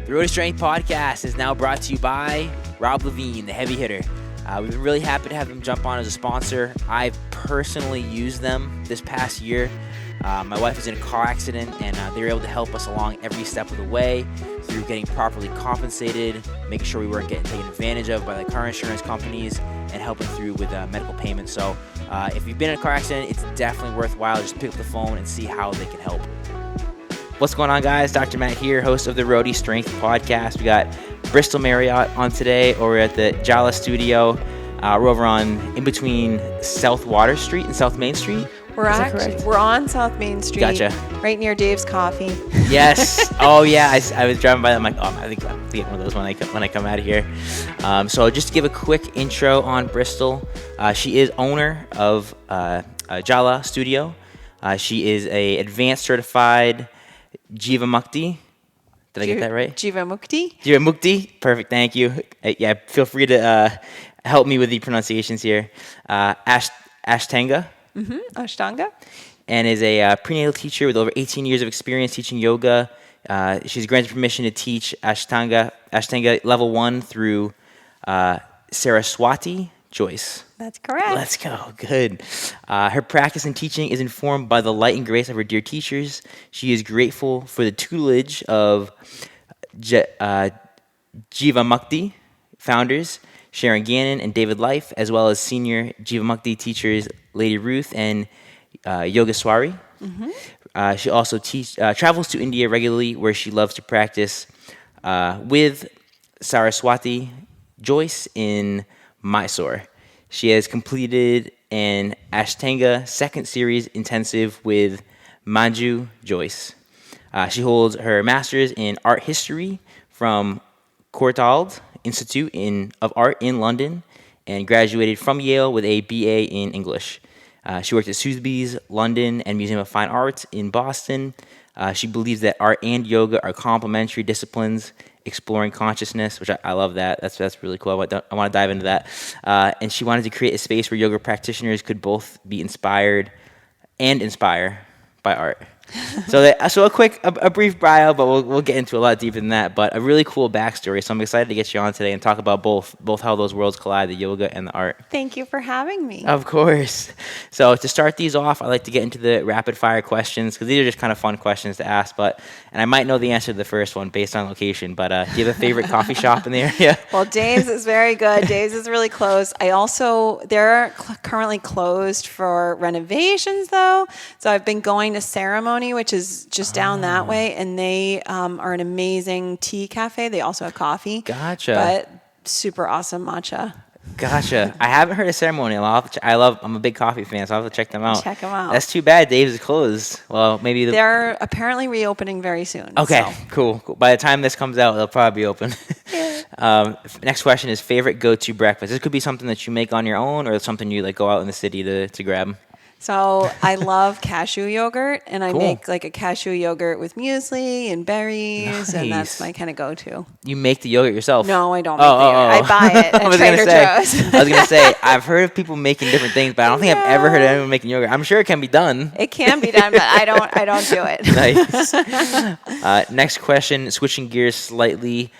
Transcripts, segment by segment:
The Rhody Strength Podcast is now brought to you by Rob Levine, the heavy hitter. We've been really happy to have them jump on as a sponsor. I've personally used them this past year. My wife was in a car accident, and they were able to help us along every step of the way through getting properly compensated, making sure we weren't getting taken advantage of by the car insurance companies, and helping through with medical payments. So if you've been in a car accident, it's definitely worthwhile. Just pick up the phone and see how they can help. What's going on, guys? Dr. Matt here, host of the Rhody Strength Podcast. We got Bristol Maryott on today, or we're at the Jala studio. We're over on in between South Water Street and South Main Street. We're on South Main Street. Gotcha. Right near Dave's Coffee. Yes. Oh yeah. I was driving by that. I'm like, I think I'll get one of those when I come out of here. So just to give a quick intro on Bristol, she is owner of Jala Studio. She is a advanced certified Jiva Mukti. Did I get that right? Jiva Mukti. Jiva Mukti. Perfect. Thank you. Yeah. Feel free to help me with the pronunciations here. Ashtanga. Mm-hmm. Ashtanga. And is a prenatal teacher with over 18 years of experience teaching yoga. She's granted permission to teach Ashtanga level 1 through Saraswati Joyce. That's correct. Let's go. Good. Her practice and teaching is informed by the light and grace of her dear teachers. She is grateful for the tutelage of Jiva Mukti founders Sharon Gannon and David Life, as well as senior Jiva Mukti teachers Lady Ruth and Yogeswari. Mm-hmm. She also travels to India regularly, where she loves to practice with Saraswati Joyce in Mysore. She has completed an Ashtanga second series intensive with Manju Joyce. She holds her master's in art history from Courtauld Institute of Art in London and graduated from Yale with a BA in English. She worked at Sotheby's, London, and Museum of Fine Arts in Boston. She believes that art and yoga are complementary disciplines, exploring consciousness, which I love that. That's really cool. I want to dive into that. And she wanted to create a space where yoga practitioners could both be inspired and inspire by art. So a brief bio, but we'll get into a lot deeper than that. But a really cool backstory. So I'm excited to get you on today and talk about both how those worlds collide, the yoga and the art. Thank you for having me. Of course. So to start these off, I like to get into the rapid fire questions because these are just kind of fun questions to ask. And I might know the answer to the first one based on location. But do you have a favorite coffee shop in the area? Well, Dave's is very good. Dave's is really close. They're currently closed for renovations though. So I've been going to Ceremony, which is just down that way, and they are an amazing tea cafe. They also have coffee. Gotcha. But super awesome matcha. Gotcha. I haven't heard of Ceremonial. I'm a big coffee fan, so I'll have to check them out. Check them out. That's too bad Dave's is closed. Well, maybe they're apparently reopening very soon. Okay, so. cool. By the time this comes out, they'll probably be open. Yeah. Next question is favorite go-to breakfast. This could be something that you make on your own, or something you go out in the city to grab. So I love cashew yogurt, and I Cool. make a cashew yogurt with muesli and berries, and that's my kind of go-to. You make the yogurt yourself? No, I don't make the yogurt. I buy it at Trader Joe's. I was going to say, I've heard of people making different things, but I don't think I've ever heard of anyone making yogurt. I'm sure it can be done. It can be done, but I don't do it. Nice. Next question, switching gears slightly.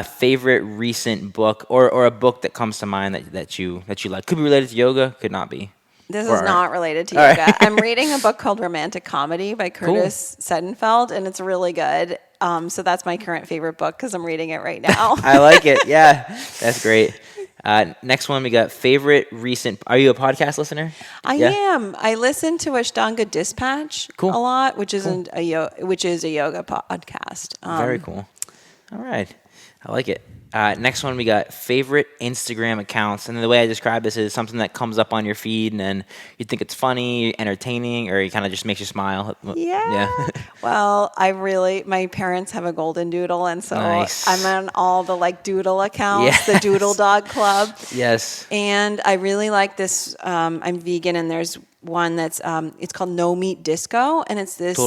Favorite recent book or a book that comes to mind that you like? Could be related to yoga, could not be. This is not related to yoga. Right. I'm reading a book called Romantic Comedy by Curtis Seidenfeld, and it's really good. So that's my current favorite book because I'm reading it right now. I like it. Yeah, that's great. Next one, we got favorite recent. Are you a podcast listener? I am. I listen to Ashtanga Dispatch a lot, which is a yoga podcast. Very cool. All right, I like it. Next one, we got favorite Instagram accounts. And the way I describe this is something that comes up on your feed and then you think it's funny, entertaining, or it kind of just makes you smile. Yeah. Well, my parents have a golden doodle, and so nice. I'm on all the doodle accounts, the Doodle Dog Club. Yes. And I really like this. I'm vegan, and there's one that's it's called No Meat Disco, and it's this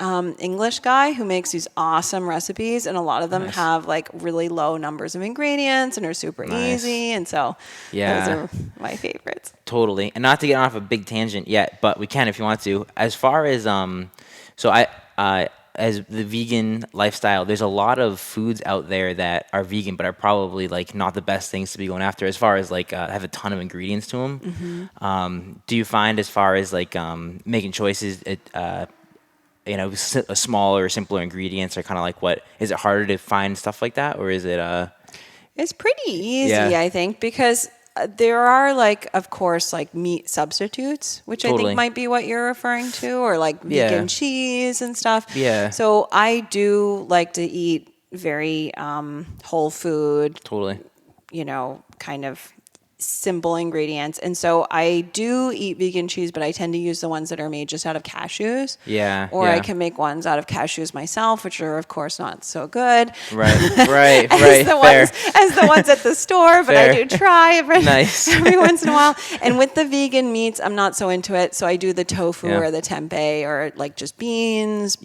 English guy who makes these awesome recipes, and a lot of them have like really low numbers of ingredients and are super easy, and so those are my favorites. Totally. And not to get off a big tangent yet, but we can if you want to. As far as so I as the vegan lifestyle, there's a lot of foods out there that are vegan, but are probably like not the best things to be going after as far as like have a ton of ingredients to them. Do you find as far as like making choices, smaller, simpler ingredients are kind of like what, is it harder to find stuff like that, or is it It's pretty easy, I think, because there are like, of course, like meat substitutes, which I think might be what you're referring to, or like vegan cheese and stuff. Yeah. So I do like to eat very whole food. Totally. Kind of simple ingredients. And so I do eat vegan cheese, but I tend to use the ones that are made just out of cashews. Yeah. Or I can make ones out of cashews myself, which are of course not so good. Right. As the ones at the store, but I do try every once in a while. And with the vegan meats, I'm not so into it. So I do the tofu or the tempeh or like just beans.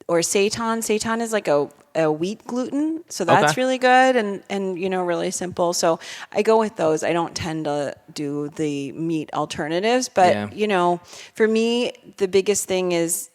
Or seitan. Seitan is like a wheat gluten, so that's really good and really simple. So I go with those. I don't tend to do the meat alternatives, but for me the biggest thing is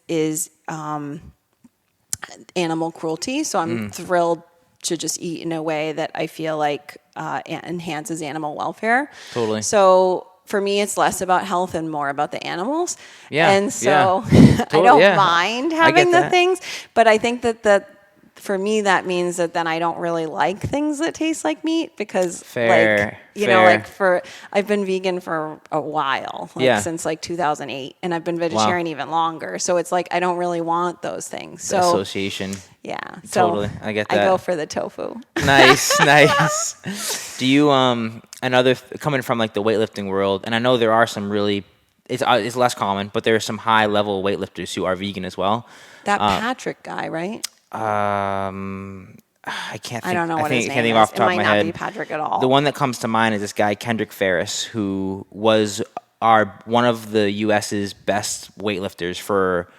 animal cruelty. So I'm thrilled to just eat in a way that I feel like enhances animal welfare. Totally. So for me, it's less about health and more about the animals. Yeah. And so Totally, I don't mind having the things, but I think that for me, that means that then I don't really like things that taste like meat because I've been vegan for a while, since like 2008, and I've been vegetarian even longer. So it's like, I don't really want those things. So association. Yeah. So totally. I get that. I go for the tofu. Nice. Do you, coming from like the weightlifting world, and I know there are some really, it's less common, but there are some high level weightlifters who are vegan as well. That Patrick guy, right? I can't think. I don't know what his name can't think is. off the top of my head. It might not be Patrick at all. The one that comes to mind is this guy, Kendrick Ferris, who was one of the U.S.'s best weightlifters for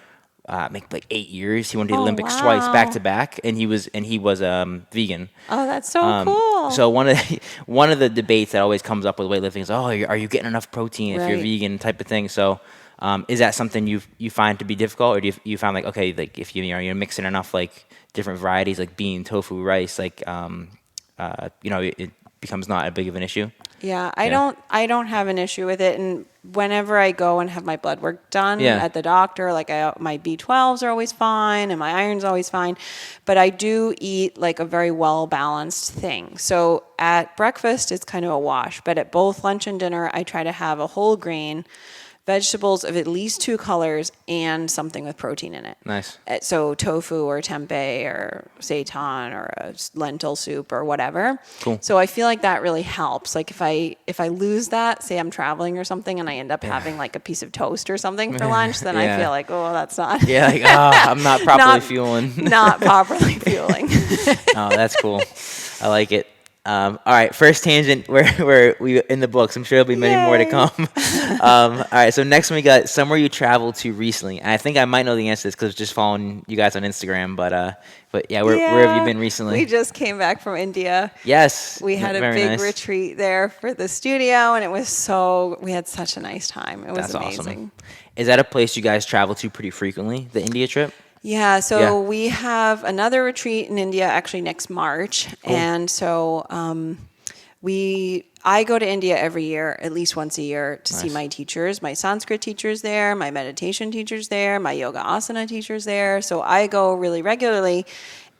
like 8 years. He went to the Olympics twice, back to back, and he was vegan. Oh, that's so cool. So one of the debates that always comes up with weightlifting is, are you getting enough protein if you're vegan, type of thing. So is that something you find to be difficult, or do you find like, okay, like if you're mixing enough like different varieties like bean, tofu, rice, like it becomes not as big of an issue? Yeah, I don't have an issue with it. And whenever I go and have my blood work done at the doctor, like my B12s are always fine and my iron's always fine. But I do eat like a very well-balanced thing. So at breakfast, it's kind of a wash. But at both lunch and dinner, I try to have a whole grain, vegetables of at least 2 colors, and something with protein in it. Nice. So tofu or tempeh or seitan or a lentil soup or whatever. Cool. So I feel like that really helps. Like if I lose that, say I'm traveling or something, and I end up having like a piece of toast or something for lunch, then I feel like, oh, that's not. Yeah, like, I'm not properly fueling. Not properly fueling. Oh, that's cool. I like it. All right, first tangent where we in the books. I'm sure there'll be many more to come. All right, so next one we got somewhere you traveled to recently. And I think I might know the answer to this because I was just following you guys on Instagram. But yeah, where have you been recently? We just came back from India. Yes. We had a big retreat there for the studio, and we had such a nice time. It was amazing. Awesome. Is that a place you guys travel to pretty frequently, the India trip? Yeah, so we have another retreat in India actually next March. Cool. And so I go to India every year, at least once a year, to see my teachers. My Sanskrit teachers there, my meditation teachers there, my yoga asana teachers there. So I go really regularly.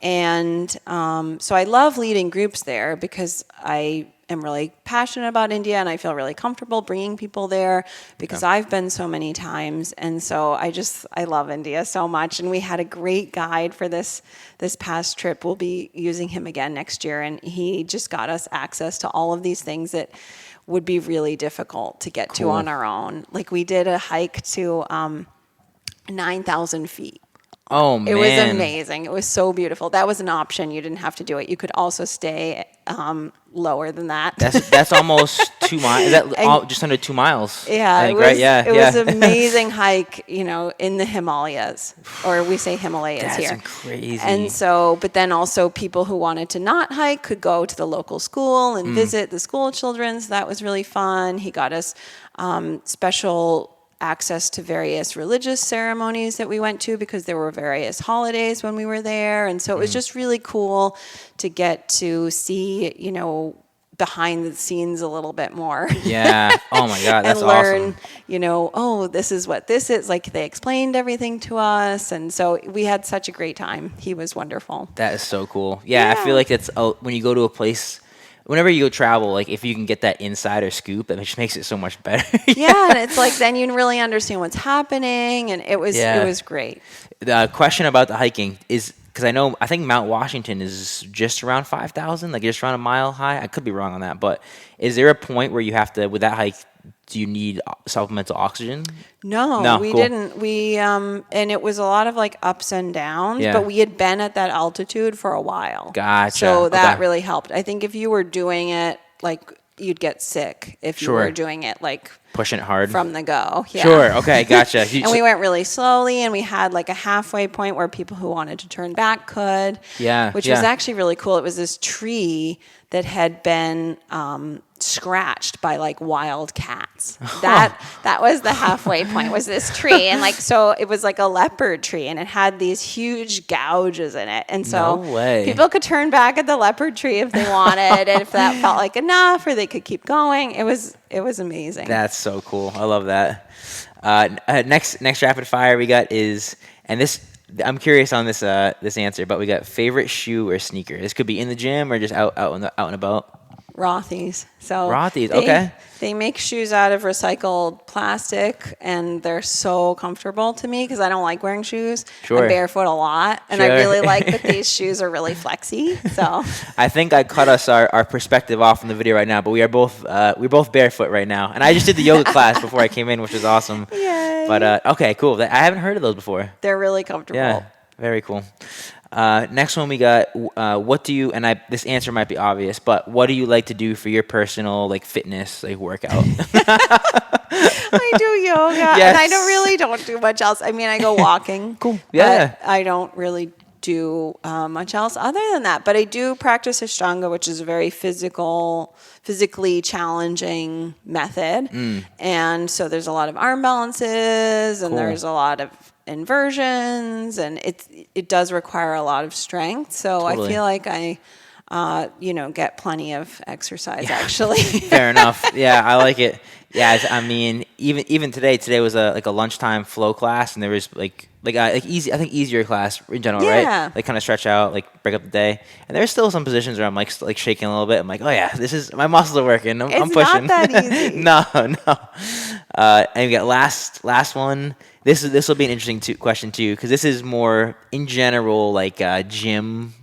And so I love leading groups there because I am really passionate about India and I feel really comfortable bringing people there because I've been so many times. And so I love India so much. And we had a great guide for this past trip. We'll be using him again next year. And he just got us access to all of these things that would be really difficult to get to on our own. Like we did a hike to 9,000 feet. Oh, man. It was amazing. It was so beautiful. That was an option. You didn't have to do it. You could also stay lower than that. That's almost 2 miles. Is that just under 2 miles? Yeah, I think, it was, right? Yeah, it was an amazing hike, in the Himalayas, or we say Himalayas here. That's crazy. And so, but then also people who wanted to not hike could go to the local school and visit the school children. So that was really fun. He got us special access to various religious ceremonies that we went to because there were various holidays when we were there. And so it was just really cool to get to see, behind the scenes a little bit more. Yeah. Oh my God, that's and learn, awesome. this is what this is. Like they explained everything to us. And so we had such a great time. He was wonderful. That is so cool. Yeah. I feel like it's when you go to a place, whenever you go travel, like if you can get that insider scoop, it just makes it so much better. Yeah, and it's like then you really understand what's happening, and it was great. The question about the hiking is because I think Mount Washington is just around 5,000, like just around a mile high. I could be wrong on that, but is there a point where you have to, with that hike, do you need supplemental oxygen? No, we didn't. We and it was a lot of like ups and downs, but we had been at that altitude for a while. Gotcha. So that really helped. I think if you were doing it like you'd get sick if you were doing it like pushing it hard from the go. Yeah. Sure. Okay. Gotcha. And we went really slowly, and we had like a halfway point where people who wanted to turn back could. Yeah. Which was actually really cool. It was this tree that had been scratched by like wild cats. That was the halfway point, was this tree. And like, so it was like a leopard tree, and it had these huge gouges in it. And so people could turn back at the leopard tree if they wanted, and if that felt like enough, or they could keep going. It was amazing. That's so cool. I love that. Next rapid fire we got is, and this, I'm curious on this answer, but we got favorite shoe or sneaker. This could be in the gym or just out and about. Rothy's. So Rothy's, okay. They make shoes out of recycled plastic, and they're so comfortable to me because I don't like wearing shoes. Sure. I'm barefoot a lot, and I really like that these shoes are really flexy. So I think I cut us our perspective off from the video right now, but we're both barefoot right now. And I just did the yoga class before I came in, which is awesome. Yay. But okay, cool. I haven't heard of those before. They're really comfortable. Yeah, very cool. Next one we got, what do you, and this answer might be obvious, but what do you like to do for your personal like fitness, like workout? I do yoga, and I don't do much else. I mean, I go walking. Cool. Yeah. But I don't really do much else other than that. But I do practice Ashtanga, which is a very physically challenging method. And so there's a lot of arm balances, and there's a lot of inversions, and it does require a lot of strength. So I feel like I get plenty of exercise actually. Fair enough. Yeah, I like it. Yeah, I mean, even today was a lunchtime flow class, and there was easier class in general, right? Like kind of stretch out, like break up the day. And there's still some positions where I'm like shaking a little bit. I'm like, oh yeah, this is, my muscles are working. I'm pushing. It's not that easy. No. And we got last one. This will be an interesting question too, because this is more in general like gym,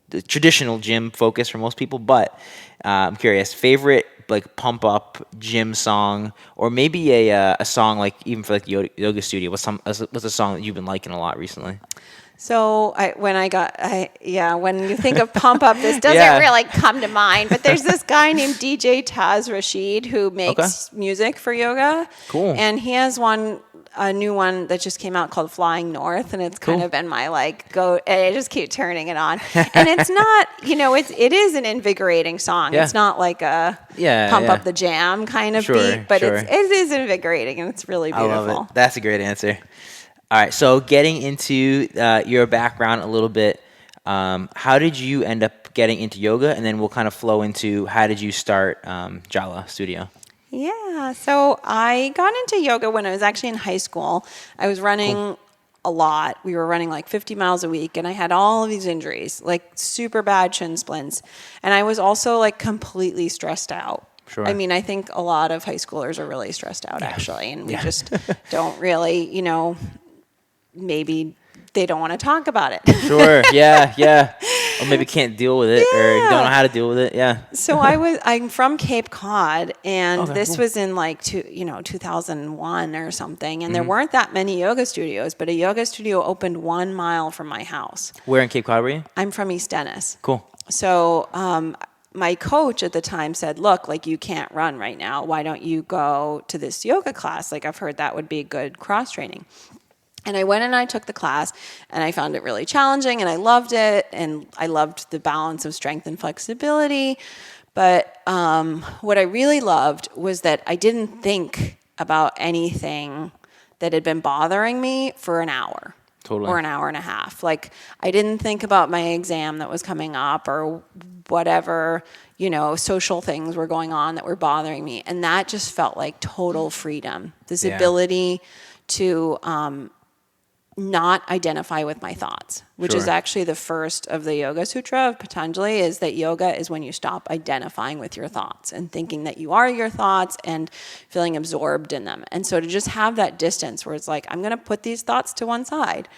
the traditional gym focus for most people. But I'm curious, favorite like pump up gym song, or maybe a song like even for like the yoga studio. What's a song that you've been liking a lot recently? So when you think of pump up, this doesn't really come to mind. But there's this guy named DJ Taz Rashid who makes music for yoga. Cool. And he has a new one that just came out called Flying North, and it's kind of been my like go, and I just keep turning it on. And it's not, it is an invigorating song. It's not like a pump up the jam kind of beat, but it is invigorating, and it's really beautiful. I love it. That's a great answer. All right, so getting into your background a little bit, how did you end up getting into yoga? And then we'll kind of flow into how did you start Jala Studio? Yeah, so I got into yoga when I was actually in high school. I was running a lot. We were running like 50 miles a week, and I had all of these injuries, like super bad shin splints. And I was also like completely stressed out. Sure. I mean, I think a lot of high schoolers are really stressed out, actually, and we just don't really, maybe they don't want to talk about it. Sure. Yeah. Or maybe can't deal with it, or don't know how to deal with it. Yeah. So I'm from Cape Cod, and this was in like 2001 or something, and there weren't that many yoga studios, but a yoga studio opened 1 mile from my house. Where in Cape Cod were you? I'm from East Dennis. Cool. So my coach at the time said, look, like you can't run right now. Why don't you go to this yoga class? Like I've heard that would be good cross training. And I went and I took the class, and I found it really challenging, and I loved it, and I loved the balance of strength and flexibility. But what I really loved was that I didn't think about anything that had been bothering me for an hour. Totally. Or an hour and a half. Like, I didn't think about my exam that was coming up or whatever, social things were going on that were bothering me. And that just felt like total freedom. This ability to not identify with my thoughts, which is actually the first of the Yoga Sutra of Patanjali, is that yoga is when you stop identifying with your thoughts and thinking that you are your thoughts and feeling absorbed in them. And so to just have that distance where it's like, I'm going to put these thoughts to one side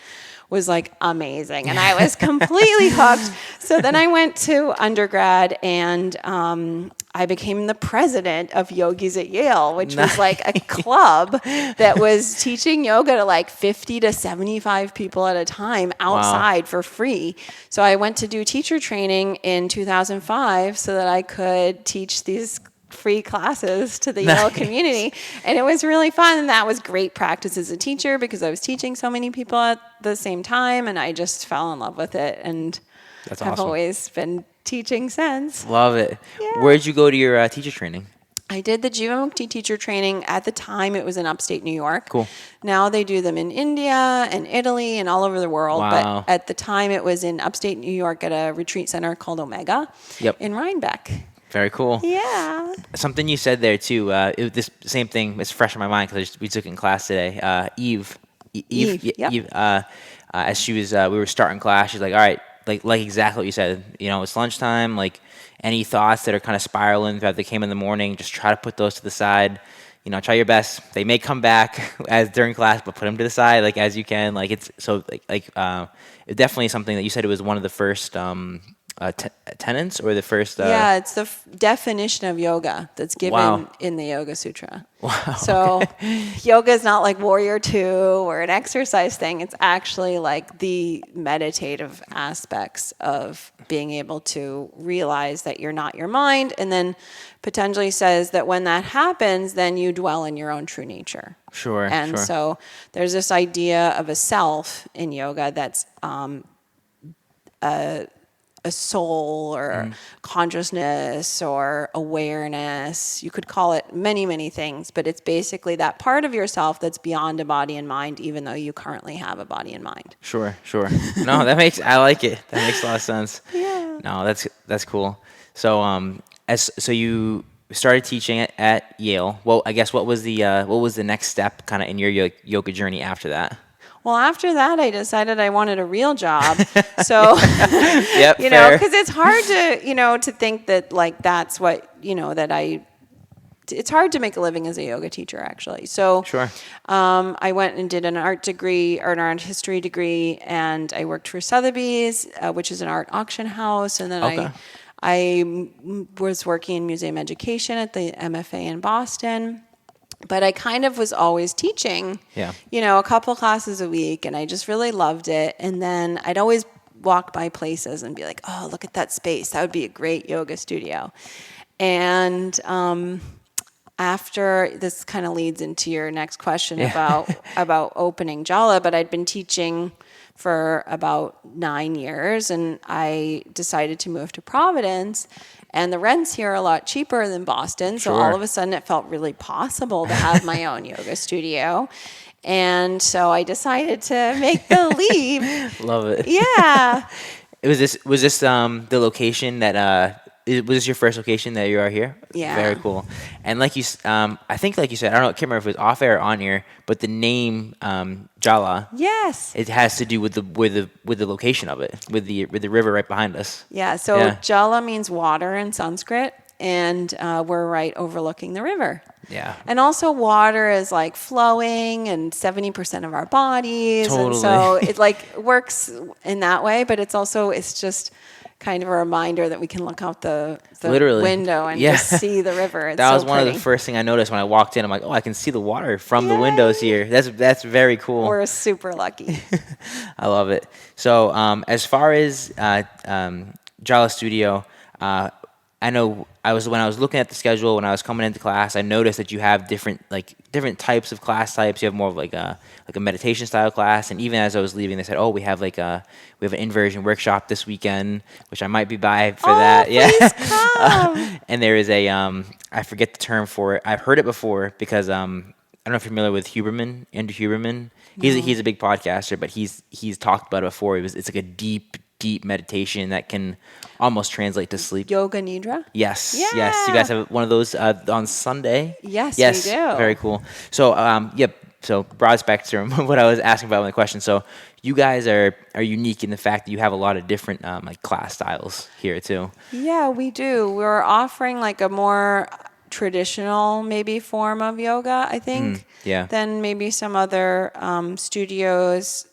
was like amazing. And I was completely hooked. So then I went to undergrad and I became the president of Yogis at Yale, which was like a club that was teaching yoga to like 50 to 75 people at a time outside for free. So I went to do teacher training in 2005 so that I could teach these free classes to the Yale community. And it was really fun. And that was great practice as a teacher because I was teaching so many people at the same time. And I just fell in love with it. And That's I've awesome. always been teaching since. Love it. Yeah. Where'd you go to your teacher training? I did the Jivamukti teacher training. At the time, it was in upstate New York. Cool. Now they do them in India and Italy and all over the world. Wow. But at the time, it was in upstate New York at a retreat center called Omega in Rhinebeck. Very cool. Yeah. Something you said there too. This same thing is fresh in my mind because we took it in class today. Eve. Yep. As she was, we were starting class. She's like, "All right, like exactly what you said. It's lunchtime. Like any thoughts that are kind of spiraling that they came in the morning, just try to put those to the side. Try your best. They may come back as during class, but put them to the side like as you can. Like it's so it's definitely something that you said it was one of the first." Tenets or the first? It's the definition of yoga that's given in the Yoga Sutra. Wow. So yoga is not like Warrior 2 or an exercise thing. It's actually like the meditative aspects of being able to realize that you're not your mind. And then Patanjali says that when that happens, then you dwell in your own true nature. Sure. And so there's this idea of a self in yoga that's a soul or consciousness or awareness. You could call it many, many things, but it's basically that part of yourself that's beyond a body and mind, even though you currently have a body and mind. Sure. No, I like it. That makes a lot of sense. Yeah. No, that's cool. So, so you started teaching at Yale. Well, I guess what was the next step kind of in your yoga journey after that? Well, after that, I decided I wanted a real job. So, Yep, because it's hard to, to think that like that's what, it's hard to make a living as a yoga teacher, actually. So, Sure. I went and did an art history degree, and I worked for Sotheby's, which is an art auction house, and then I was working in museum education at the MFA in Boston. But I kind of was always teaching, a couple classes a week, and I just really loved it. And then I'd always walk by places and be like, oh, look at that space. That would be a great yoga studio. And after, this kind of leads into your next question about opening Jala, but I'd been teaching for about 9 years, and I decided to move to Providence. And the rents here are a lot cheaper than Boston. So all of a sudden it felt really possible to have my own yoga studio. And so I decided to make the leap. Love it. Yeah. Was this the location that was this your first location that you are here? Yeah. Very cool. And I think like you said, I can't remember if it was off air or on air, but the name Jala. Yes. It has to do with the location of it, with the river right behind us. Yeah. So Jala means water in Sanskrit, and we're right overlooking the river. Yeah. And also water is like flowing and 70% of our bodies. Totally. And so it like works in that way, but it's just kind of a reminder that we can look out the window and just see the river. It's that was so one pretty. of the first thing I noticed when I walked in. I'm like, oh, I can see the water from the windows here. That's very cool. We're super lucky. I love it. So as far as Jala Studio, I know when I was looking at the schedule when I was coming into class, I noticed that you have different types of class types. You have more of like a meditation style class, and even as I was leaving, they said, "Oh, we have an inversion workshop this weekend, which I might be by for that." Please come. And there is I forget the term for it. I've heard it before because don't know if you're familiar with Andrew Huberman. He's a big podcaster, but he's talked about it before. It's like a deep meditation that can almost translate to sleep. Yoga Nidra? Yes, Yeah. yes. You guys have one of those on Sunday? Yes, yes, we do. Very cool. So, yep. So, broad spectrum, what I was asking about in the question. So, you guys are unique in the fact that you have a lot of different like class styles here too. Yeah, we do. We're offering like a more traditional maybe form of yoga, I think, than maybe some other studios.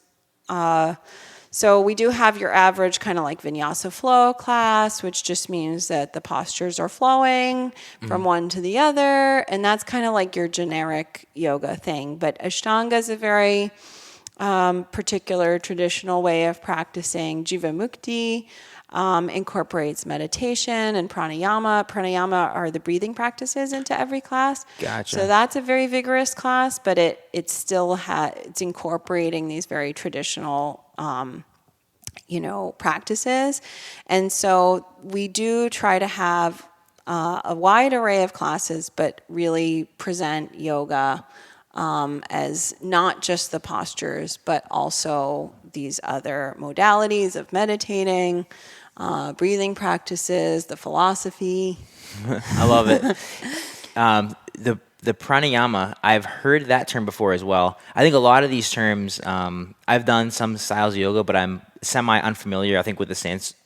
So we do have your average kind of like vinyasa flow class, which just means that the postures are flowing from one to the other. And that's kind of like your generic yoga thing. But Ashtanga is a very particular traditional way of practicing. Jiva Mukti incorporates meditation and pranayama. Pranayama are the breathing practices into every class. Gotcha. So that's a very vigorous class, but it still it's incorporating these very traditional practices. And so we do try to have a wide array of classes, but really present yoga as not just the postures, but also these other modalities of meditating, breathing practices, the philosophy. I love it. The pranayama, I've heard that term before as well. I think a lot of these terms, I've done some styles of yoga, but I'm semi-unfamiliar, I think, with the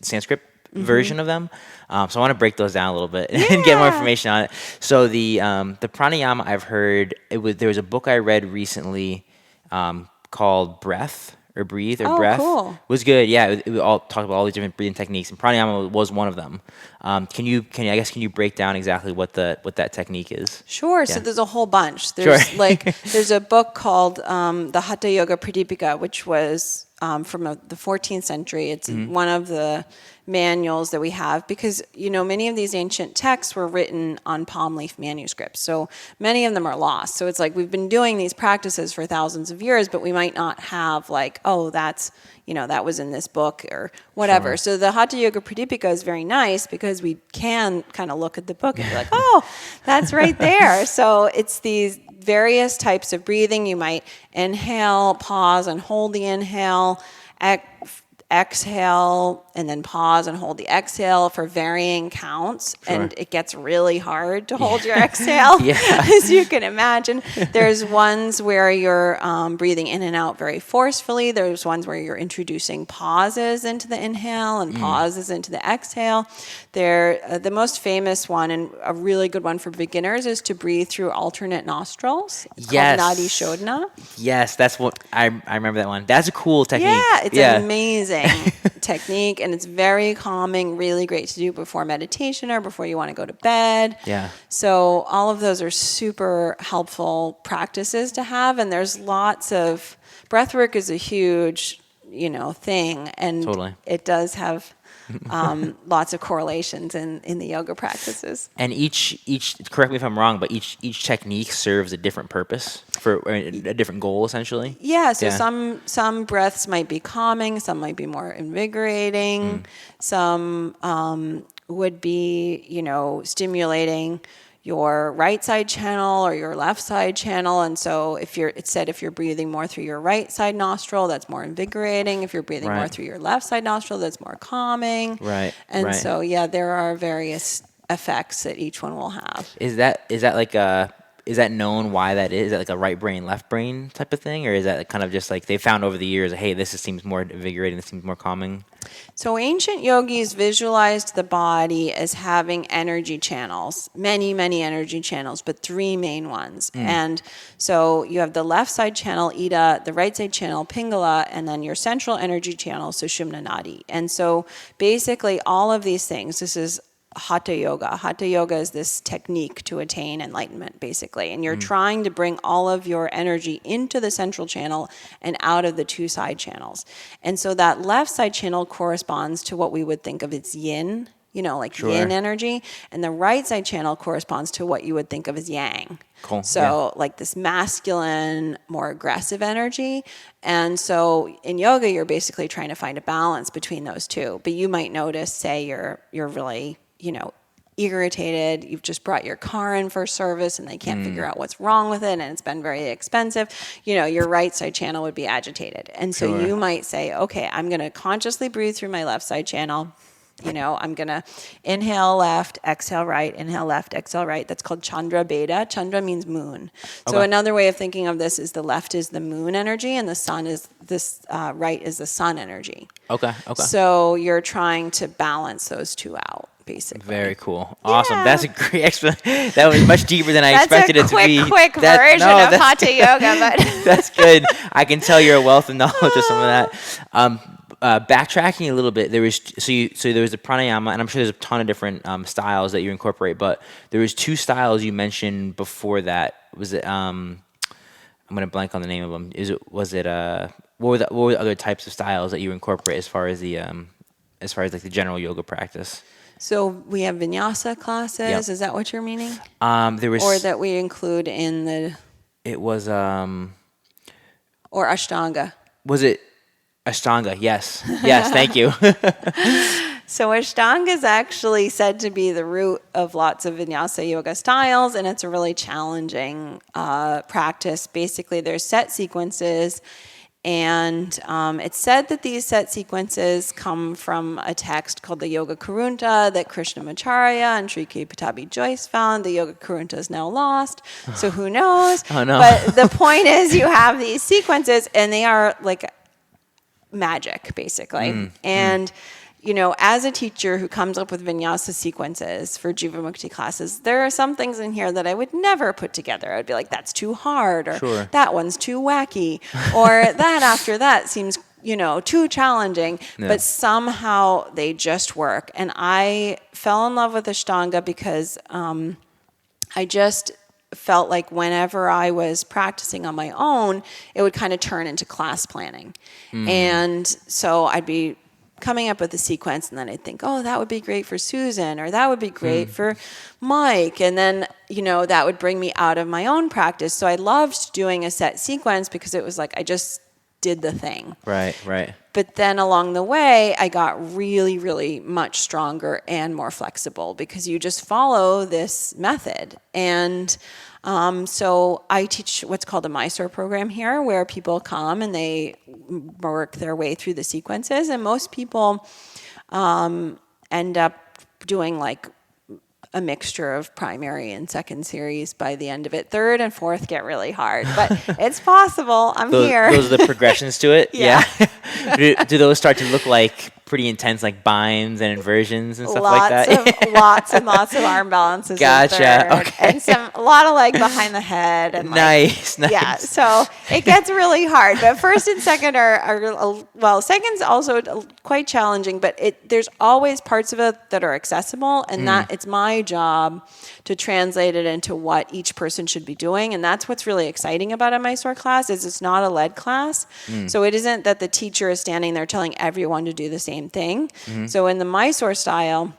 Sanskrit version of them. So I want to break those down a little bit and get more information on it. So the pranayama, I've heard, there was a book I read recently called Breath. Or Breathe or Breath. Cool. Was good. Yeah, it all talked about all these different breathing techniques, and pranayama was one of them. Can you break down exactly what that technique is? Sure. Yeah. So there's a whole bunch. There's there's a book called the Hatha Yoga Pradipika, which was from the 14th century. It's one of the manuals that we have because, many of these ancient texts were written on palm leaf manuscripts. So many of them are lost. So it's like we've been doing these practices for thousands of years, but we might not have that's, that was in this book or whatever. Sure. So the Hatha Yoga Pradipika is very nice because we can kind of look at the book and be like, oh, that's right there. So it's these various types of breathing. You might inhale, pause, and hold the inhale, exhale, and then pause and hold the exhale for varying counts. Sure. And it gets really hard to hold your exhale, as you can imagine. There's ones where you're breathing in and out very forcefully. There's ones where you're introducing pauses into the inhale and pauses into the exhale. The most famous one and a really good one for beginners is to breathe through alternate nostrils. It's called Nadi Shodhana. Yes, that's what I remember that one. That's a cool technique. Yeah, it's an amazing technique, and it's very calming, really great to do before meditation or before you want to go to bed. Yeah. So all of those are super helpful practices to have, and there's lots of breathwork is a huge, thing, and it does have lots of correlations in the yoga practices. And each correct me if I'm wrong, but each technique serves a different purpose for a different goal, essentially. Yeah. So some breaths might be calming, some might be more invigorating, some would be stimulating your right side channel or your left side channel. And so if you're breathing more through your right side nostril, that's more invigorating. If you're breathing more through your left side nostril, that's more calming. Right. And so, there are various effects that each one will have. Is that known why that is? Is that like a right brain, left brain type of thing? Or is that kind of just like they found over the years, hey, this seems more invigorating, this seems more calming? So ancient yogis visualized the body as having energy channels, many, many energy channels, but three main ones. And so you have the left side channel, Ida, the right side channel, Pingala, and then your central energy channel, Sushumna Nadi. And so basically all of these things, this is Hatha Yoga. Hatha Yoga is this technique to attain enlightenment, basically. And you're trying to bring all of your energy into the central channel and out of the two side channels. And so that left side channel corresponds to what we would think of as yin, yin energy. And the right side channel corresponds to what you would think of as yang. Cool. So like this masculine, more aggressive energy. And so in yoga, you're basically trying to find a balance between those two. But you might notice, say you're really irritated, you've just brought your car in for service and they can't figure out what's wrong with it and it's been very expensive, your right side channel would be agitated. And so you might say, okay, I'm going to consciously breathe through my left side channel. I'm going to inhale left, exhale right, inhale left, exhale right. That's called Chandra Beta. Chandra means moon. So another way of thinking of this is the left is the moon energy and the sun is right is the sun energy. Okay. So you're trying to balance those two out, basically. Very cool. Awesome. Yeah. That's a great explanation. That was much deeper than I expected it to be. That's a quick version of Hatha Yoga. But that's good. I can tell you're a wealth of knowledge of some of that. Backtracking a little bit, there was there was a pranayama, and I'm sure there's a ton of different styles that you incorporate, but there was 2 styles you mentioned before that. Was it I'm gonna blank on the name of them. What were the other types of styles that you incorporate as far as like the general yoga practice? So we have vinyasa classes. Yep. Is that what you're meaning? There was, or that we include in the. It was or Ashtanga. Was it? Ashtanga, yes, thank you. So Ashtanga is actually said to be the root of lots of vinyasa yoga styles, and it's a really challenging practice. Basically, there's set sequences, and it's said that these set sequences come from a text called the Yoga Karunta that Krishnamacharya and Sri K. Patabi Joyce found. The Yoga Karunta is now lost, so who knows? Oh, no. But the point is you have these sequences, and they are like magic, basically. And as a teacher who comes up with vinyasa sequences for Jivamukti classes, there are some things in here that I would never put together. I'd be like, that's too hard, or that one's too wacky, or that after that seems too challenging. But somehow they just work. And I fell in love with Ashtanga because I just felt like whenever I was practicing on my own, it would kind of turn into class planning. And so I'd be coming up with a sequence, and then I'd think, oh, that would be great for Susan, or that would be great for Mike. And then, that would bring me out of my own practice. So I loved doing a set sequence because it was like I just did the thing. Right. But then along the way, I got really, really much stronger and more flexible because you just follow this method. And so I teach what's called a Mysore program here, where people come and they work their way through the sequences. And most people end up doing like a mixture of primary and second series by the end of it. Third and fourth get really hard, but it's possible. I'm here. Those are the progressions to it? Yeah. Do those start to look like pretty intense, like binds and inversions and stuff like that? Lots and lots of arm balances. Gotcha. Okay. And a lot of like behind the head. And nice. Yeah, so it gets really hard. But first and second second's also quite challenging, but there's always parts of it that are accessible, and that it's my job to translate it into what each person should be doing. And that's what's really exciting about a Mysore class is it's not a led class. So it isn't that the teacher is standing there telling everyone to do the same thing. So in the Mysore style,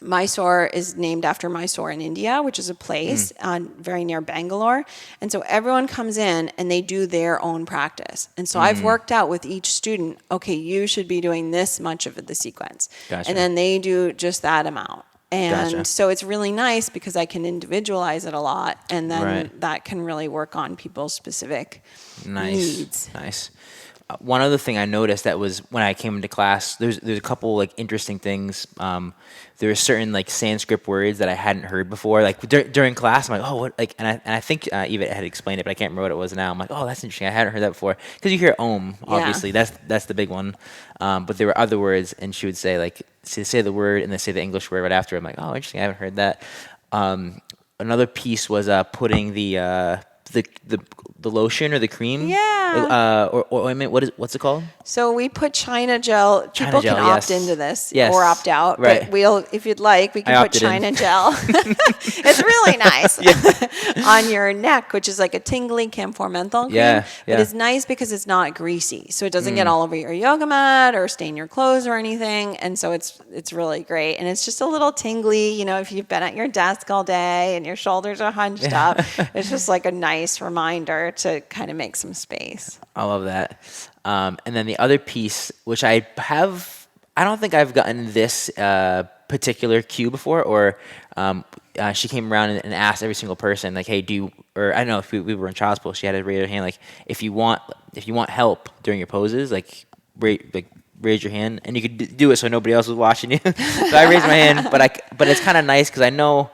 Mysore is named after Mysore in India, which is a place very near Bangalore. And so everyone comes in and they do their own practice. And so I've worked out with each student, okay, you should be doing this much of the sequence. Gotcha. And then they do just that amount. And so it's really nice because I can individualize it a lot, and then that can really work on people's specific needs. Nice. One other thing I noticed that was when I came into class, there's a couple like interesting things. There are certain like Sanskrit words that I hadn't heard before. Like during class, I'm like, oh, what? Like, and I think Eva had explained it, but I can't remember what it was now. I'm like, oh, that's interesting. I hadn't heard that before because you hear Om, obviously. Yeah. That's the big one. But there were other words, and she would say like say the word and then say the English word right after. I'm like, oh, interesting. I haven't heard that. Another piece was putting the lotion or the cream, or ointment. What's it called? So we put China gel. People can opt into this or opt out. Right. But if you'd like, we can put China gel. It's really nice on your neck, which is like a tingly camphor menthol cream. Yeah. But it's nice because it's not greasy, so it doesn't get all over your yoga mat or stain your clothes or anything. And so it's really great. And it's just a little tingly. If you've been at your desk all day and your shoulders are hunched up, it's just like a nice reminder to kind of make some space. I love that. And then the other piece, which I don't think I've gotten this particular cue before, or she came around and asked every single person, like, hey, or I don't know if we were in child's pose, she had to raise her hand, like, if you want help during your poses, like raise your hand, and you could do it so nobody else was watching you. So I raised my hand, but it's kind of nice because I know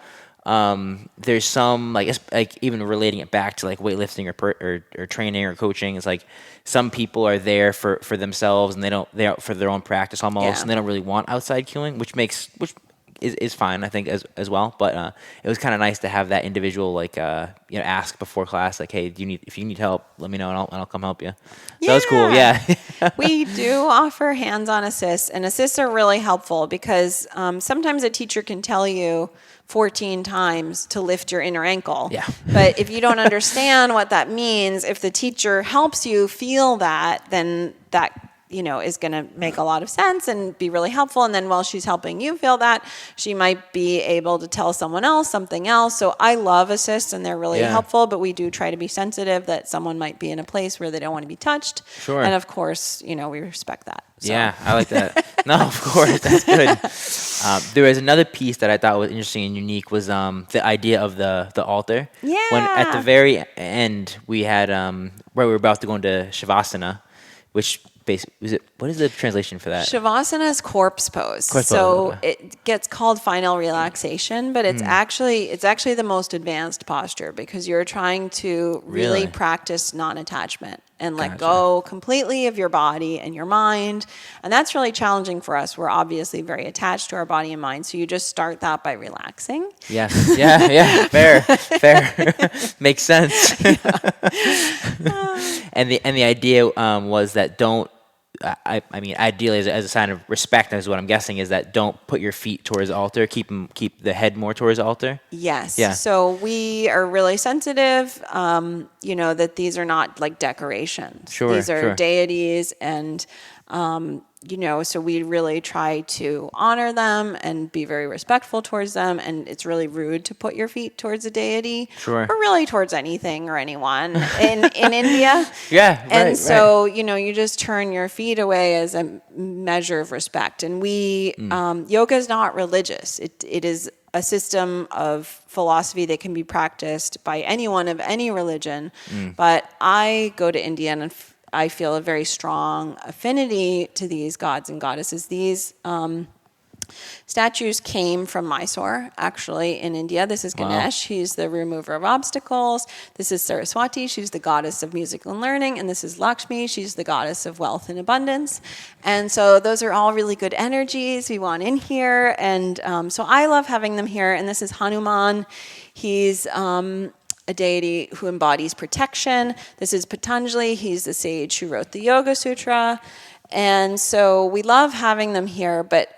there's some like even relating it back to like weightlifting or training or coaching. It's like some people are there for themselves, and they're out for their own practice almost, and they don't really want outside cueing, which is fine, I think, as well. But it was kind of nice to have that individual, like, ask before class, like, hey, if you need help, let me know, and I'll come help you. So that was cool. Yeah. We do offer hands-on assists, and assists are really helpful because sometimes a teacher can tell you 14 times to lift your inner ankle. Yeah. But if you don't understand what that means, if the teacher helps you feel that, then that is going to make a lot of sense and be really helpful. And then while she's helping you feel that, she might be able to tell someone else something else. So I love assists, and they're really helpful, but we do try to be sensitive that someone might be in a place where they don't want to be touched. Sure. And of course, we respect that. So. Yeah, I like that. No, of course, that's good. There was another piece that I thought was interesting and unique was the idea of the altar. Yeah. When at the very end, we had, where we were about to go into Shavasana, which what is the translation for that? Shavasana is corpse pose. So it gets called final relaxation, but it's actually the most advanced posture because you're trying to really practice non-attachment and let go completely of your body and your mind. And that's really challenging for us. We're obviously very attached to our body and mind. So you just start that by relaxing. Yes. Yeah. Fair. Makes sense. And the idea was that don't. I mean, ideally, as a sign of respect, is what I'm guessing, is that don't put your feet towards the altar. Keep the head more towards the altar. Yes. Yeah. So we are really sensitive, that these are not like decorations. Sure. These are deities, and so we really try to honor them and be very respectful towards them. And it's really rude to put your feet towards a deity, or really towards anything or anyone in India. Yeah, and so you just turn your feet away as a measure of respect. And yoga is not religious. It is a system of philosophy that can be practiced by anyone of any religion. But I go to India and I feel a very strong affinity to these gods and goddesses. These statues came from Mysore, actually, in India. This is Ganesh. Wow. He's the remover of obstacles. This is Saraswati. She's the goddess of music and learning. And this is Lakshmi. She's the goddess of wealth and abundance. And so those are all really good energies we want in here. And so I love having them here. And this is Hanuman. He's a deity who embodies protection. This is Patanjali. He's the sage who wrote the Yoga Sutra. And so we love having them here, but,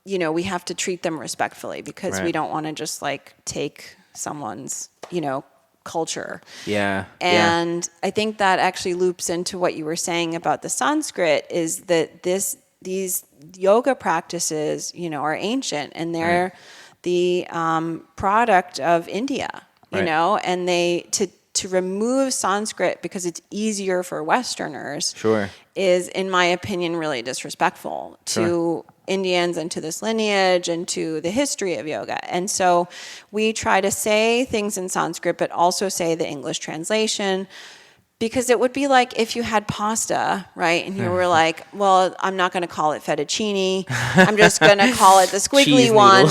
we have to treat them respectfully because we don't want to just like take someone's, culture. Yeah. And I think that actually loops into what you were saying about the Sanskrit is that these yoga practices, are ancient and they're the product of India. And to remove Sanskrit because it's easier for Westerners is, in my opinion, really disrespectful to Indians and to this lineage and to the history of yoga. And so we try to say things in Sanskrit, but also say the English translation. Because it would be like if you had pasta, right? And you were like, well, I'm not going to call it fettuccine. I'm just going to call it the squiggly one.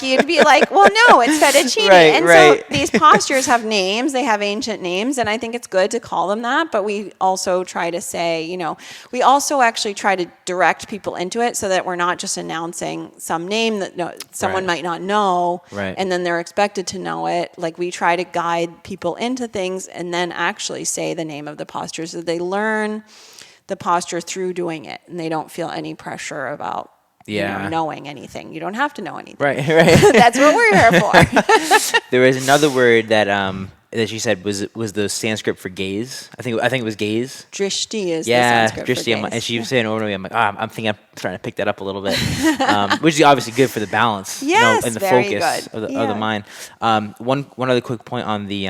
You'd be like, well, no, it's fettuccine. So these postures have names. They have ancient names. And I think it's good to call them that. But we also try to say, we also actually try to direct people into it so that we're not just announcing some name that someone might not know. And then they're expected to know it. Like we try to guide people into things and then actually say the name of the posture so they learn the posture through doing it and they don't feel any pressure about knowing anything. You don't have to know anything. Right. That's what we're here for. There was another word that she said was the Sanskrit for gaze. I think it was gaze. Drishti is the Sanskrit drishti, for gaze. And she was saying over to me, I'm like, I'm trying to pick that up a little bit, which is obviously good for the balance, yes, and the very focus good. of the mind. One other quick point on the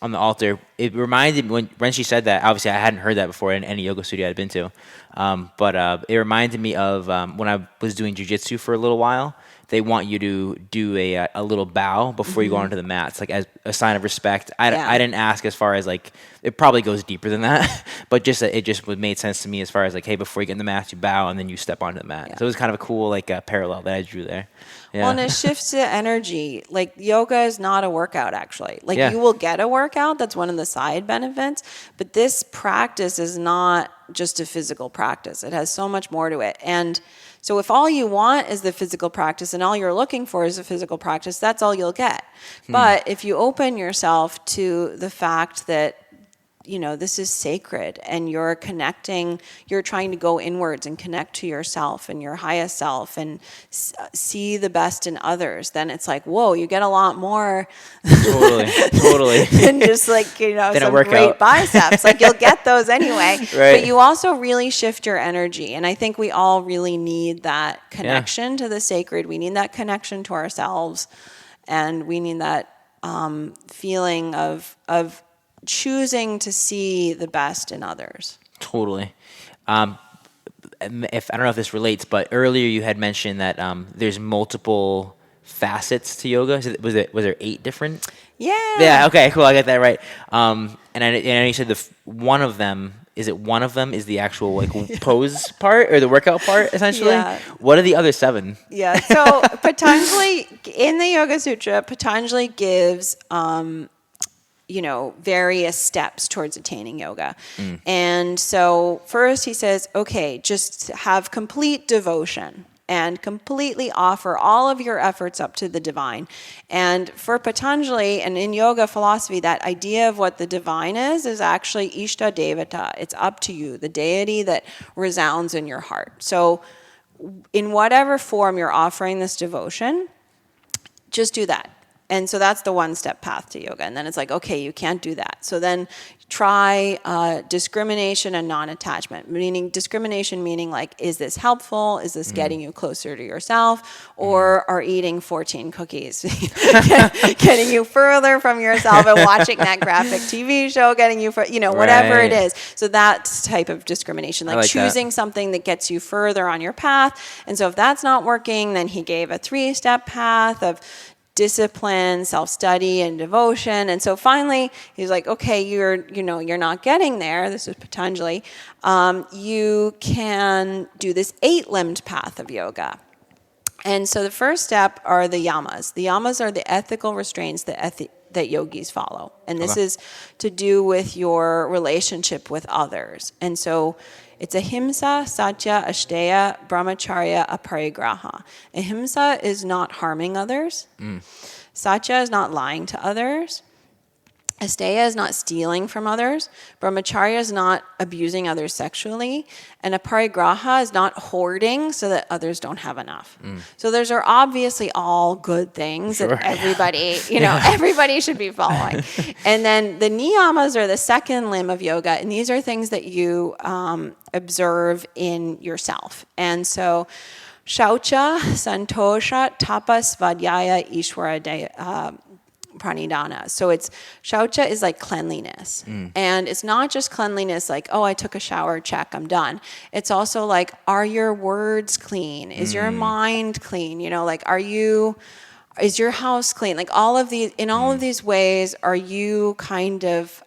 on the altar. It reminded me when she said that. Obviously, I hadn't heard that before in any yoga studio I'd been to, but it reminded me of when I was doing jujitsu for a little while. They want you to do a little bow before you go onto the mats, like as a sign of respect. I didn't ask as far as like it probably goes deeper than that, but it just made sense to me as far as like, hey, before you get in the mat, you bow and then you step onto the mat. Yeah. So it was kind of a cool like parallel that I drew there. Yeah. Well, and it shifts the energy. Like yoga is not a workout, actually. Like you will get a workout. That's one of the side benefits. But this practice is not just a physical practice. It has so much more to it. And so if all you want is the physical practice and all you're looking for is a physical practice, that's all you'll get. But if you open yourself to the fact that, you know, this is sacred and you're trying to go inwards and connect to yourself and your highest self and see the best in others, then it's like, whoa, you get a lot more totally than just like, you know, some great biceps. Like you'll get those anyway, right. But you also really shift your energy. And I think we all really need that connection to the sacred. We need that connection to ourselves, and we need that feeling of choosing to see the best in others. Totally. I don't know if this relates, but earlier you had mentioned that there's multiple facets to yoga. So was there 8 different? Yeah. Yeah. Okay. Cool. I got that right. And you said one of them is the actual like pose part or the workout part essentially. Yeah. What are the other 7? Yeah. So Patanjali in the Yoga Sutra, Patanjali gives various steps towards attaining yoga. And so first he says, okay, just have complete devotion and completely offer all of your efforts up to the divine. And for Patanjali and in yoga philosophy, that idea of what the divine is actually Ishta Devata. It's up to you, the deity that resounds in your heart. So in whatever form you're offering this devotion, just do that. And so that's the one-step path to yoga. And then it's like, okay, you can't do that. So then try discrimination and non-attachment. Discrimination meaning like, is this helpful? Is this getting you closer to yourself? Or are eating 14 cookies getting you further from yourself and watching that graphic TV show getting you, whatever it is. So that type of discrimination, like choosing something that gets you further on your path. And so if that's not working, then he gave a 3-step path of discipline, self-study, and devotion. And so finally, he's like, okay, you're not getting there. This is Patanjali. You can do this 8-limbed path of yoga. And so the first step are the yamas. The yamas are the ethical restraints that yogis follow. And this is to do with your relationship with others. And so it's ahimsa, satya, asteya, brahmacharya, aparigraha. Ahimsa is not harming others. Satya is not lying to others. Asteya is not stealing from others. Brahmacharya is not abusing others sexually. And aparigraha is not hoarding so that others don't have enough. So those are obviously all good things that everybody, everybody should be following. And then the niyamas are the second limb of yoga. And these are things that you observe in yourself. And so shaucha, santosha, tapas, svadhyaya, ishvara pranidhana. So shaucha is like cleanliness. And it's not just cleanliness like, oh, I took a shower, check, I'm done. It's also like, are your words clean? Is your mind clean? Is your house clean? Like all of these ways, are you kind of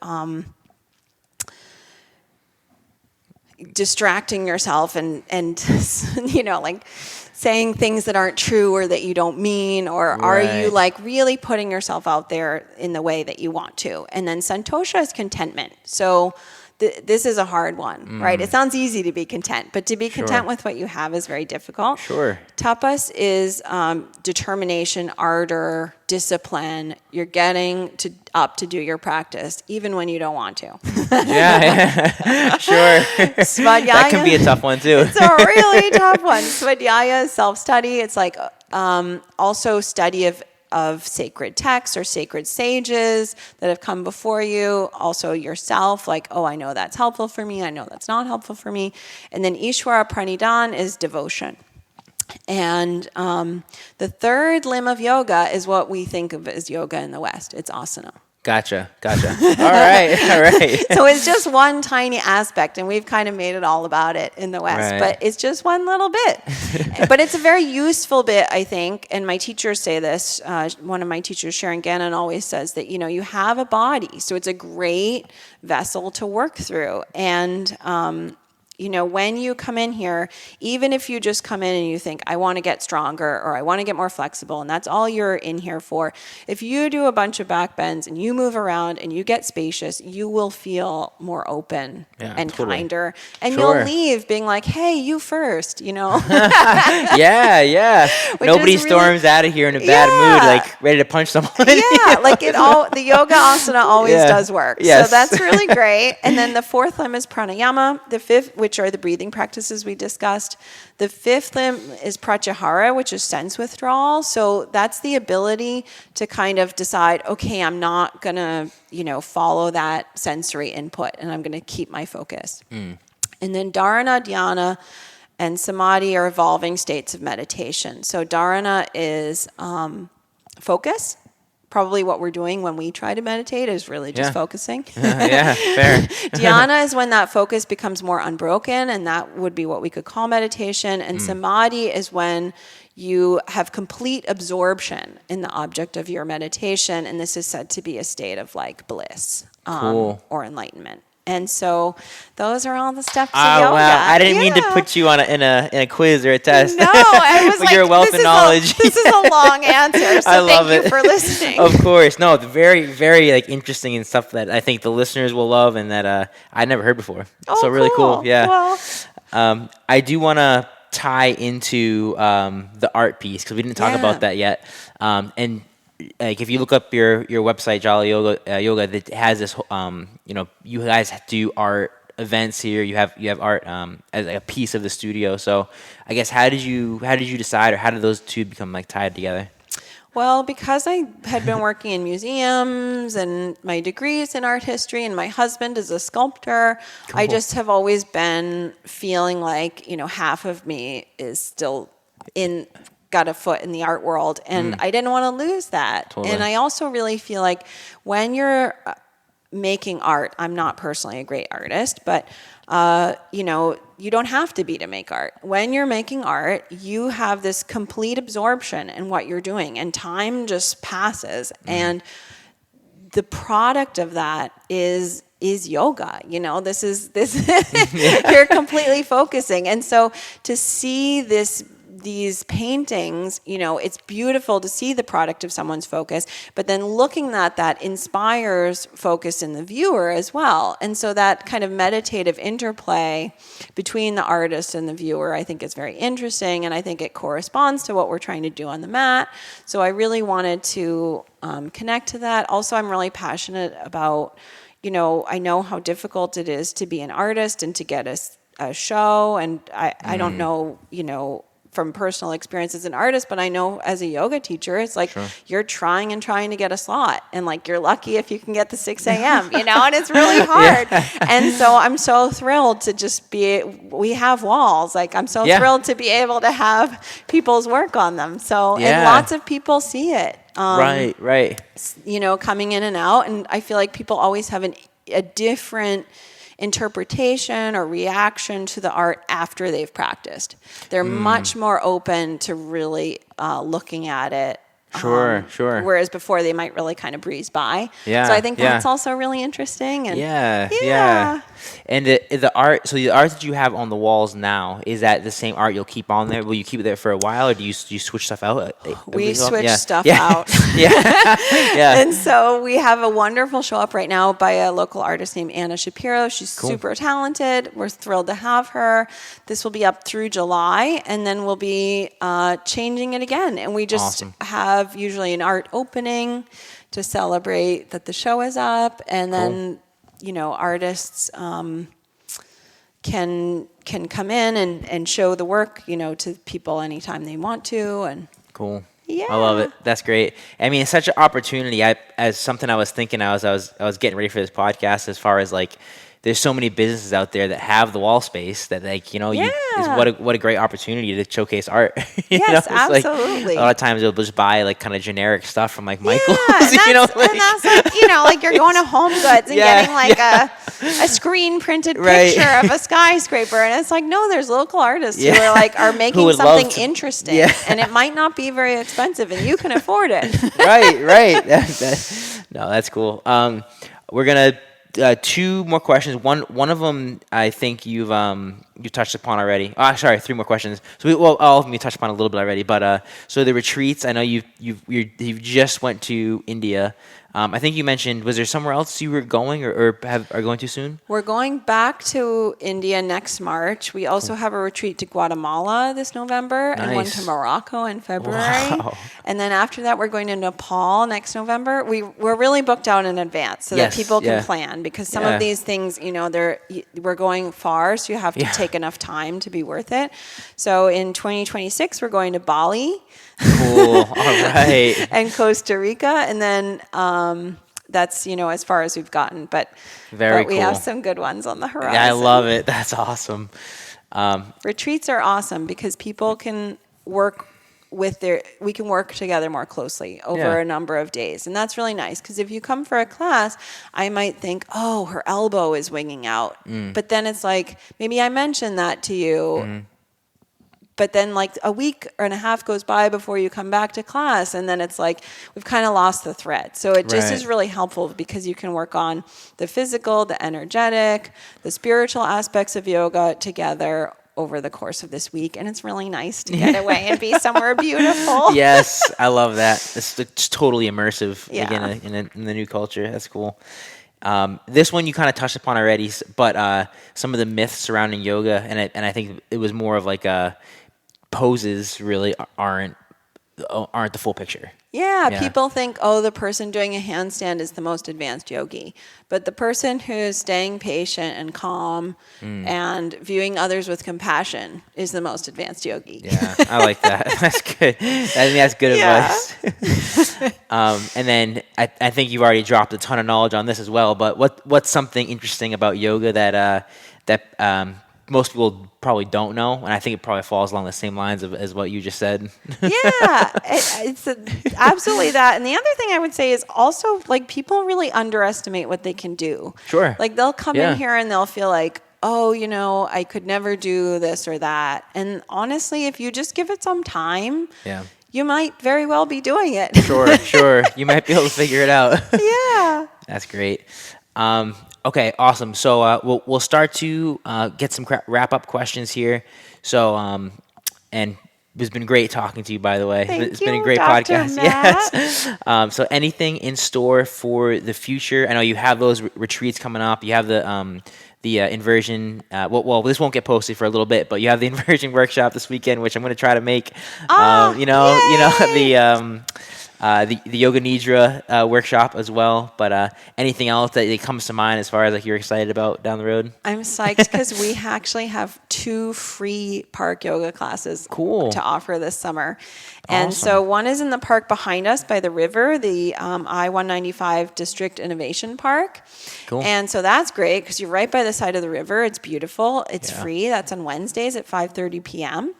distracting yourself and like saying things that aren't true or that you don't mean, or are you like really putting yourself out there in the way that you want to? And then santosha is contentment. So this is a hard one, right? It sounds easy to be content, but to be content with what you have is very difficult. Tapas is determination, ardor, discipline. You're getting up to do your practice, even when you don't want to. Svadhyaya, that can be a tough one too. It's a really tough one. Svadhyaya is self-study. It's like also study of sacred texts or sacred sages that have come before you. Also yourself, like, oh, I know that's helpful for me. I know that's not helpful for me. And then Ishvara Pranidhan is devotion. And the third limb of yoga is what we think of as yoga in the West. It's asana. Gotcha. All right. So it's just one tiny aspect, and we've kind of made it all about it in the West, Right. but it's just one little bit. But it's a very useful bit, I think, and my teachers say this. One of my teachers, Sharon Gannon, always says that, you have a body, so it's a great vessel to work through. And when you come in here, even if you just come in and you think, I want to get stronger or I want to get more flexible, and that's all you're in here for, if you do a bunch of back bends and you move around and you get spacious, you will feel more open and totally. Kinder. And Sure. you'll leave being like, hey, you first, Yeah. Nobody storms out of here in a bad mood, like ready to punch someone. Yeah, like the yoga asana always does work. Yes. So that's really great. And then the fourth limb is pranayama. The fifth, which are the breathing practices we discussed. The fifth limb is pratyahara, which is sense withdrawal. So that's the ability to kind of decide, okay, I'm not going to, follow that sensory input, and I'm going to keep my focus. And then dharana, dhyana, and samadhi are evolving states of meditation. So dharana is focus. Probably what we're doing when we try to meditate is really just focusing. Fair. Dhyana is when that focus becomes more unbroken, and that would be what we could call meditation. And samadhi is when you have complete absorption in the object of your meditation, and this is said to be a state of like bliss or enlightenment. And so those are all the steps of yoga. Wow. I didn't mean to put you on in a quiz or a test. No, I was like, you're a wealth of knowledge. This is a long answer, so I love thank it. you for listening. Of course. No, it's very, very interesting and stuff that I think the listeners will love and that I never heard before. So really cool. Yeah. Well, I do want to tie into the art piece because we didn't talk about that yet. And like if you look up your website, Jala Yoga, that has this. You guys do art events here. You have art as a piece of the studio. So I guess how did you decide, or how did those two become like tied together? Well, because I had been working in museums and my degrees in art history, and my husband is a sculptor, I just have always been feeling like, half of me is still got a foot in the art world, and I didn't want to lose that. Totally. And I also really feel like when you're making art, I'm not personally a great artist, but you don't have to be to make art. When you're making art, you have this complete absorption in what you're doing, and time just passes. And the product of that is yoga. This is you're completely focusing. And so to see these paintings, it's beautiful to see the product of someone's focus, but then looking at that inspires focus in the viewer as well. And so that kind of meditative interplay between the artist and the viewer, I think is very interesting, and I think it corresponds to what we're trying to do on the mat. So I really wanted to connect to that. Also, I'm really passionate about, I know how difficult it is to be an artist and to get a show, and I don't know, from personal experience as an artist, but I know as a yoga teacher, it's like you're trying to get a slot, and like you're lucky if you can get the 6 a.m., and it's really hard. And so I'm so thrilled to just we have walls. Like I'm so thrilled to be able to have people's work on them. So, and lots of people see it. Right. Coming in and out. And I feel like people always have a different interpretation or reaction to the art after they've practiced. They're much more open to really looking at it. Sure. Whereas before they might really kind of breeze by. Yeah. So I think that's also really interesting. And yeah. And the art, so the art that you have on the walls now, is that the same art you'll keep on there? Will you keep it there for a while, or do you switch stuff out? We switch stuff out. Yeah. And so we have a wonderful show up right now by a local artist named Anna Shapiro. She's super talented. We're thrilled to have her. This will be up through July, and then we'll be changing it again. And we just have usually an art opening to celebrate that the show is up, and then artists can come in and show the work to people anytime they want to. And cool. Yeah. I love it. That's great. I mean, it's such an opportunity. As something I was thinking, I was getting ready for this podcast, as far as like there's so many businesses out there that have the wall space that like, Yeah. what a great opportunity to showcase art. Yes, It's like absolutely. a lot of times they'll just buy like kind of generic stuff from like Michael's, and that's like, like you're going to Home Goods and getting like a screen printed picture of a skyscraper, and it's like, no, there's local artists who are making something interesting, and it might not be very expensive, and you can afford it. right. No, that's cool. We're gonna two more questions. One of them I think you've touched upon already. Sorry, three more questions. So all of them you touched upon a little bit already. But so the retreats, I know you just went to India. I think you mentioned, was there somewhere else you were going or are going to soon? We're going back to India next March. We also have a retreat to Guatemala this November and one to Morocco in February. Wow. And then after that, we're going to Nepal next November. We're really booked out in advance so that people can plan, because some of these things, we're going far, so you have to take enough time to be worth it. So in 2026, we're going to Bali. Cool. All right. And Costa Rica, and then that's as far as we've gotten, but we have some good ones on the horizon. Yeah, I love it. That's awesome. Retreats are awesome because people can work we can work together more closely over a number of days, and that's really nice, because if you come for a class, I might think, oh, her elbow is winging out, but then it's like, maybe I mentioned that to you. But then like a week and a half goes by before you come back to class, and then it's like we've kind of lost the thread. So it just is really helpful, because you can work on the physical, the energetic, the spiritual aspects of yoga together over the course of this week. And it's really nice to get away and be somewhere beautiful. Yes, I love that. It's totally immersive in the new culture. That's cool. This one you kind of touched upon already, but some of the myths surrounding yoga, and I think it was more of like poses really aren't the full picture. Yeah, people think, oh, the person doing a handstand is the most advanced yogi. But the person who's staying patient and calm and viewing others with compassion is the most advanced yogi. Yeah, I like that. That's good. I think that's good advice. And then I think you've already dropped a ton of knowledge on this as well, but what's something interesting about yoga that most people probably don't know, and I think it probably falls along the same lines as what you just said. It's absolutely that. And the other thing I would say is also, like, people really underestimate what they can do. Sure. Like, they'll come in here and they'll feel like, oh, I could never do this or that. And honestly, if you just give it some time, you might very well be doing it. Sure. You might be able to figure it out. Yeah. That's great. Okay, awesome. So we'll start to get some wrap-up questions here. So, and it's been great talking to you, by the way. It's been a great Dr. podcast. Matt. Yes. So anything in store for the future? I know you have those retreats coming up. You have the inversion. Well, this won't get posted for a little bit, but you have the inversion workshop this weekend, which I'm going to try to make. The Yoga Nidra workshop as well. But anything else that comes to mind as far as like you're excited about down the road? I'm psyched because we actually have 2 free park yoga classes to offer this summer. And so one is in the park behind us by the river, the I-195 District Innovation Park. Cool. And so that's great because you're right by the side of the river. It's beautiful. It's free. That's on Wednesdays at 5:30 p.m.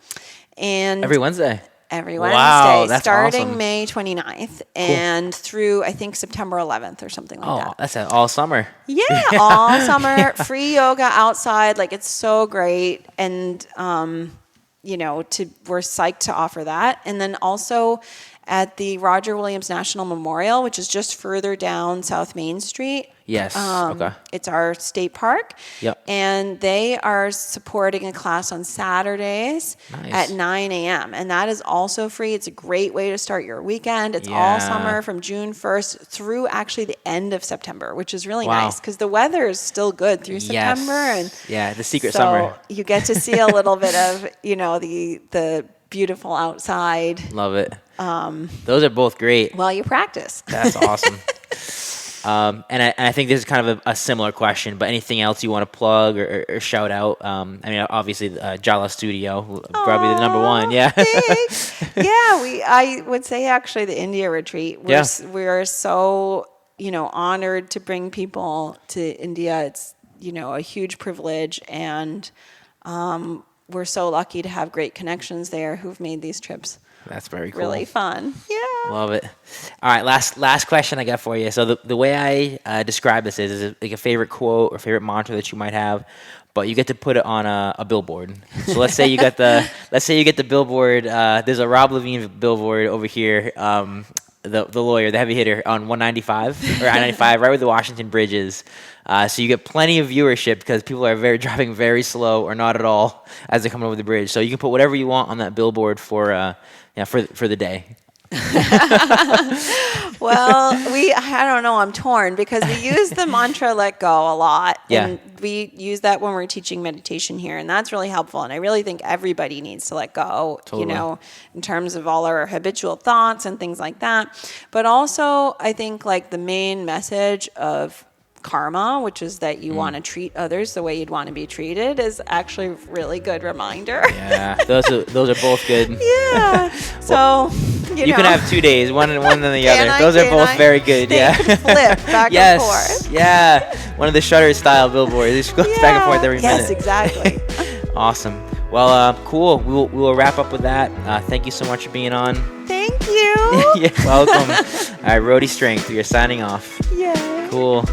And every Wednesday. Every Wednesday, wow, that's starting awesome. May 29th and through, I think, September 11th or something like that. Oh, that's all summer. Yeah, all summer, free yoga outside. Like, it's so great. And, we're psyched to offer that. And then also at the Roger Williams National Memorial, which is just further down South Main Street. Yes. Okay. It's our state park. Yep. And they are supporting a class on Saturdays at 9 a.m. And that is also free. It's a great way to start your weekend. It's all summer from June 1st through actually the end of September, which is really nice because the weather is still good through September. And the secret summer. You get to see a little bit of, the beautiful outside. Love it. Those are both great. While you practice. That's awesome. And I think this is kind of a similar question, but anything else you want to plug or shout out? Obviously, Jala Studio, probably the number one. Yeah. Thanks. I would say actually the India retreat. We're so, honored to bring people to India. It's, a huge privilege, and we're so lucky to have great connections there who've made these trips That's very cool. really fun. Yeah. Love it. All right, last question I got for you. So the way I describe this is like a favorite quote or favorite mantra that you might have, but you get to put it on a billboard. So let's say you get the billboard. There's a Rob Levine billboard over here. The lawyer, the heavy hitter, on 195 or I-95, right where the Washington Bridge is. So you get plenty of viewership because people are driving very slow or not at all as they come over the bridge. So you can put whatever you want on that billboard for the day. Well, I don't know, I'm torn because we use the mantra let go a lot. Yeah. And we use that when we're teaching meditation here, and that's really helpful. And I really think everybody needs to let go, Totally. In terms of all our habitual thoughts and things like that. But also, I think like the main message of karma, which is that you want to treat others the way you'd want to be treated, is actually a really good reminder. Yeah, those are both good. Yeah. So, you can have 2 days, one than the other. Those are both very good. They Yeah. can flip back and forth. Yeah. One of the Shutter style billboards. It just goes back and forth every minute. Yes, exactly. Awesome. Well, cool. We will wrap up with that. Thank you so much for being on. Thank you. You're welcome. All right, Rhody Strength. We are signing off. Yeah. Cool.